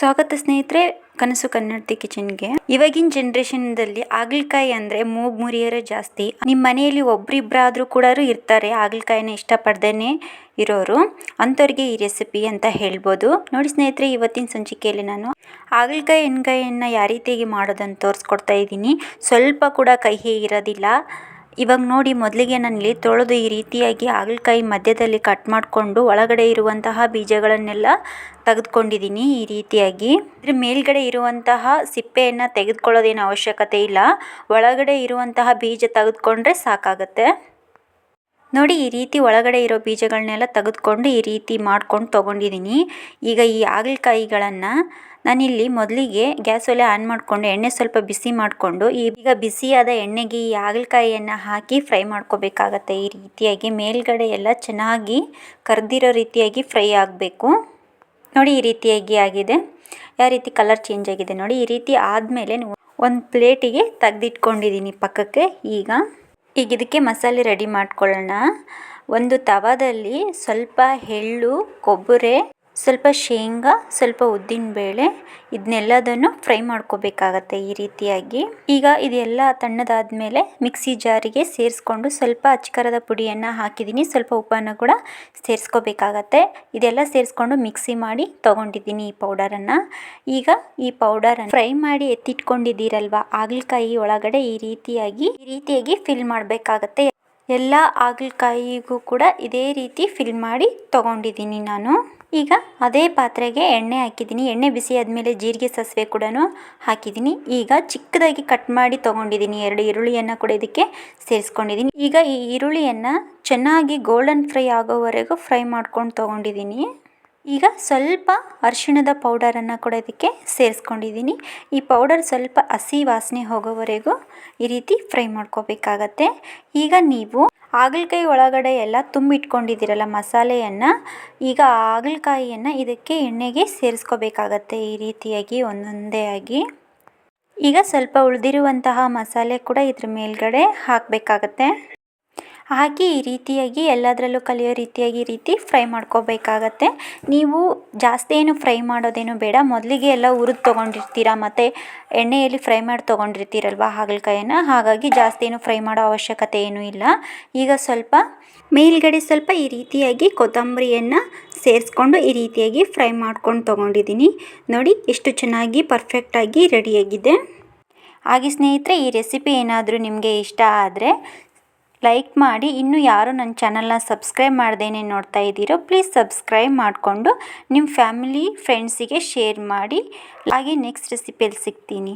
ಸ್ವಾಗತ ಸ್ನೇಹಿತರೆ, ಕನಸು ಕನ್ನಡತಿ ಕಿಚನ್ಗೆ. ಇವಾಗಿನ ಜನರೇಷನ್ದಲ್ಲಿ ಹಾಗಲಕಾಯಿ ಅಂದರೆ ಮೂಗು ಮುರಿಯೋರೇ ಜಾಸ್ತಿ. ನಿಮ್ಮ ಮನೆಯಲ್ಲಿ ಒಬ್ರಿಬ್ಬರಾದರೂ ಕೂಡ ಇರ್ತಾರೆ ಹಾಗಲಕಾಯಿನ ಇಷ್ಟಪಡ್ದೇನೆ ಇರೋರು. ಅಂಥವ್ರಿಗೆ ಈ ರೆಸಿಪಿ ಅಂತ ಹೇಳ್ಬೋದು. ನೋಡಿ ಸ್ನೇಹಿತರೆ, ಇವತ್ತಿನ ಸಂಚಿಕೆಯಲ್ಲಿ ನಾನು ಹಾಗಲಕಾಯಿ ಎಣ್ಗಾಯಿಯನ್ನು ಯಾವ ರೀತಿಯಾಗಿ ಮಾಡೋದಂತ ತೋರಿಸ್ಕೊಡ್ತಾ ಇದ್ದೀನಿ. ಸ್ವಲ್ಪ ಕೂಡ ಕಹಿ ಇರೋದಿಲ್ಲ. ಇವಾಗ ನೋಡಿ, ಮೊದಲಿಗೆ ನಾನಿಲ್ಲಿ ತೊಳೆದು ಈ ರೀತಿಯಾಗಿ ಹಾಗಲಕಾಯಿ ಮಧ್ಯದಲ್ಲಿ ಕಟ್ ಮಾಡಿಕೊಂಡು ಒಳಗಡೆ ಇರುವಂತಹ ಬೀಜಗಳನ್ನೆಲ್ಲ ತೆಗೆದುಕೊಂಡಿದ್ದೀನಿ. ಈ ರೀತಿಯಾಗಿ ಇದ್ರ ಮೇಲ್ಗಡೆ ಇರುವಂತಹ ಸಿಪ್ಪೆಯನ್ನು ತೆಗೆದುಕೊಳ್ಳೋದೇನು ಅವಶ್ಯಕತೆ ಇಲ್ಲ. ಒಳಗಡೆ ಇರುವಂತಹ ಬೀಜ ತೆಗೆದುಕೊಂಡ್ರೆ ಸಾಕಾಗುತ್ತೆ. ನೋಡಿ, ಈ ರೀತಿ ಒಳಗಡೆ ಇರೋ ಬೀಜಗಳನ್ನೆಲ್ಲ ತೆಗೆದುಕೊಂಡು ಈ ರೀತಿ ಮಾಡ್ಕೊಂಡು ತೊಗೊಂಡಿದ್ದೀನಿ. ಈಗ ಈ ಹಾಗಲಕಾಯಿಗಳನ್ನು ನಾನಿಲ್ಲಿ ಮೊದಲಿಗೆ ಗ್ಯಾಸ್ ಒಲೆ ಆನ್ ಮಾಡಿಕೊಂಡು ಎಣ್ಣೆ ಸ್ವಲ್ಪ ಬಿಸಿ ಮಾಡಿಕೊಂಡು ಈಗ ಬಿಸಿಯಾದ ಎಣ್ಣೆಗೆ ಈ ಹಾಗಲಕಾಯಿಯನ್ನು ಹಾಕಿ ಫ್ರೈ ಮಾಡ್ಕೋಬೇಕಾಗತ್ತೆ. ಈ ರೀತಿಯಾಗಿ ಮೇಲ್ಗಡೆ ಎಲ್ಲ ಚೆನ್ನಾಗಿ ಕರ್ದಿರೋ ರೀತಿಯಾಗಿ ಫ್ರೈ ಆಗಬೇಕು. ನೋಡಿ, ಈ ರೀತಿಯಾಗಿ ಆಗಿದೆ. ಯಾವ ರೀತಿ ಕಲರ್ ಚೇಂಜ್ ಆಗಿದೆ ನೋಡಿ. ಈ ರೀತಿ ಆದಮೇಲೆ ಒಂದು ಪ್ಲೇಟಿಗೆ ತೆಗೆದಿಟ್ಕೊಂಡಿದ್ದೀನಿ ಪಕ್ಕಕ್ಕೆ. ಈಗ ಇದಕ್ಕೆ ಮಸಾಲೆ ರೆಡಿ ಮಾಡ್ಕೊಳ್ಳೋಣ. ಒಂದು ತವಾದಲ್ಲಿ ಸ್ವಲ್ಪ ಎಳ್ಳು, ಕೊಬ್ಬರಿ, ಸ್ವಲ್ಪ ಶೇಂಗಾ, ಸ್ವಲ್ಪ ಉದ್ದಿನಬೇಳೆ ಇದನ್ನೆಲ್ಲದನ್ನು ಫ್ರೈ ಮಾಡ್ಕೋಬೇಕಾಗತ್ತೆ ಈ ರೀತಿಯಾಗಿ. ಈಗ ಇದೆಲ್ಲ ತಣ್ಣದಾದ್ಮೇಲೆ ಮಿಕ್ಸಿ ಜಾರಿಗೆ ಸೇರಿಸ್ಕೊಂಡು ಸ್ವಲ್ಪ ಅಚ್ಕಾರದ ಪುಡಿಯನ್ನು ಹಾಕಿದ್ದೀನಿ. ಸ್ವಲ್ಪ ಉಪ್ಪನ್ನು ಕೂಡ ಸೇರಿಸ್ಕೋಬೇಕಾಗತ್ತೆ. ಇದೆಲ್ಲ ಸೇರಿಸ್ಕೊಂಡು ಮಿಕ್ಸಿ ಮಾಡಿ ತೊಗೊಂಡಿದ್ದೀನಿ ಈ ಪೌಡರನ್ನು. ಈಗ ಈ ಪೌಡರನ್ನು ಫ್ರೈ ಮಾಡಿ ಎತ್ತಿಟ್ಕೊಂಡಿದ್ದೀರಲ್ವ ಹಾಗಲಕಾಯಿ ಒಳಗಡೆ ಈ ರೀತಿಯಾಗಿ ಫಿಲ್ ಮಾಡಬೇಕಾಗತ್ತೆ. ಎಲ್ಲ ಹಾಗಲಕಾಯಿಗೂ ಕೂಡ ಇದೇ ರೀತಿ ಫಿಲ್ ಮಾಡಿ ತೊಗೊಂಡಿದ್ದೀನಿ ನಾನು. ಈಗ ಅದೇ ಪಾತ್ರೆಗೆ ಎಣ್ಣೆ ಹಾಕಿದ್ದೀನಿ. ಎಣ್ಣೆ ಬಿಸಿ ಆದಮೇಲೆ ಜೀರಿಗೆ, ಸಾಸಿವೆ ಕೂಡ ಹಾಕಿದ್ದೀನಿ. ಈಗ ಚಿಕ್ಕದಾಗಿ ಕಟ್ ಮಾಡಿ ತೊಗೊಂಡಿದ್ದೀನಿ 2 ಈರುಳ್ಳಿಯನ್ನು ಕೂಡ ಇದಕ್ಕೆ ಸೇರಿಸ್ಕೊಂಡಿದ್ದೀನಿ. ಈಗ ಈ ಈರುಳ್ಳಿಯನ್ನು ಚೆನ್ನಾಗಿ ಗೋಲ್ಡನ್ ಫ್ರೈ ಆಗೋವರೆಗೂ ಫ್ರೈ ಮಾಡ್ಕೊಂಡು ತೊಗೊಂಡಿದ್ದೀನಿ. ಈಗ ಸ್ವಲ್ಪ ಅರಿಶಿಣದ ಪೌಡರನ್ನು ಕೂಡ ಇದಕ್ಕೆ ಸೇರಿಸ್ಕೊಂಡಿದ್ದೀನಿ. ಈ ಪೌಡರ್ ಸ್ವಲ್ಪ ಹಸಿ ವಾಸನೆ ಹೋಗೋವರೆಗೂ ಈ ರೀತಿ ಫ್ರೈ ಮಾಡ್ಕೋಬೇಕಾಗತ್ತೆ. ಈಗ ನೀವು ಹಾಗಲಕಾಯಿ ಒಳಗಡೆ ಎಲ್ಲ ತುಂಬಿಟ್ಕೊಂಡಿದ್ದೀರಲ್ಲ ಮಸಾಲೆಯನ್ನು, ಈಗ ಹಾಗಲಕಾಯಿಯನ್ನು ಇದಕ್ಕೆ ಎಣ್ಣೆಗೆ ಸೇರಿಸ್ಕೋಬೇಕಾಗತ್ತೆ ಈ ರೀತಿಯಾಗಿ ಒಂದೊಂದೇ ಆಗಿ. ಈಗ ಸ್ವಲ್ಪ ಉಳಿದಿರುವಂತಹ ಮಸಾಲೆ ಕೂಡ ಇದ್ರ ಮೇಲ್ಗಡೆ ಹಾಕಬೇಕಾಗತ್ತೆ. ಹಾಕಿ ಈ ರೀತಿಯಾಗಿ ಎಲ್ಲದರಲ್ಲೂ ಕಲಿಯೋ ರೀತಿಯಾಗಿ ಈ ರೀತಿ ಫ್ರೈ ಮಾಡ್ಕೋಬೇಕಾಗತ್ತೆ. ನೀವು ಜಾಸ್ತಿ ಏನು ಫ್ರೈ ಮಾಡೋದೇನು ಬೇಡ. ಮೊದಲಿಗೆ ಎಲ್ಲ ಹುರಿದು ತೊಗೊಂಡಿರ್ತೀರ ಮತ್ತು ಎಣ್ಣೆಯಲ್ಲಿ ಫ್ರೈ ಮಾಡಿ ತೊಗೊಂಡಿರ್ತೀರಲ್ವ ಹಾಗಲಕಾಯಿನ, ಹಾಗಾಗಿ ಜಾಸ್ತಿ ಏನು ಫ್ರೈ ಮಾಡೋ ಅವಶ್ಯಕತೆ ಏನೂ ಇಲ್ಲ. ಈಗ ಸ್ವಲ್ಪ ಮೇಲ್ಗಡೆ ಸ್ವಲ್ಪ ಈ ರೀತಿಯಾಗಿ ಕೊತ್ತಂಬರಿಯನ್ನು ಸೇರಿಸ್ಕೊಂಡು ಈ ರೀತಿಯಾಗಿ ಫ್ರೈ ಮಾಡ್ಕೊಂಡು ತೊಗೊಂಡಿದ್ದೀನಿ. ನೋಡಿ, ಎಷ್ಟು ಚೆನ್ನಾಗಿ ಪರ್ಫೆಕ್ಟಾಗಿ ರೆಡಿಯಾಗಿದೆ. ಹಾಗೆ ಸ್ನೇಹಿತರೆ, ಈ ರೆಸಿಪಿ ಏನಾದರೂ ನಿಮಗೆ ಇಷ್ಟ ಆದರೆ ಲೈಕ್ ಮಾಡಿ. ಇನ್ನೂ ಯಾರು ನನ್ನ ಚಾನಲ್ನ ಸಬ್ಸ್ಕ್ರೈಬ್ ಮಾಡ್ದೇನೆ ನೋಡ್ತಾ ಇದ್ದೀರೋ ಪ್ಲೀಸ್ ಸಬ್ಸ್ಕ್ರೈಬ್ ಮಾಡಿಕೊಂಡು ನಿಮ್ಮ ಫ್ಯಾಮಿಲಿ ಫ್ರೆಂಡ್ಸಿಗೆ ಶೇರ್ ಮಾಡಿ. ಹಾಗೆ ನೆಕ್ಸ್ಟ್ ರೆಸಿಪಿಯಲ್ಲಿ ಸಿಗ್ತೀನಿ.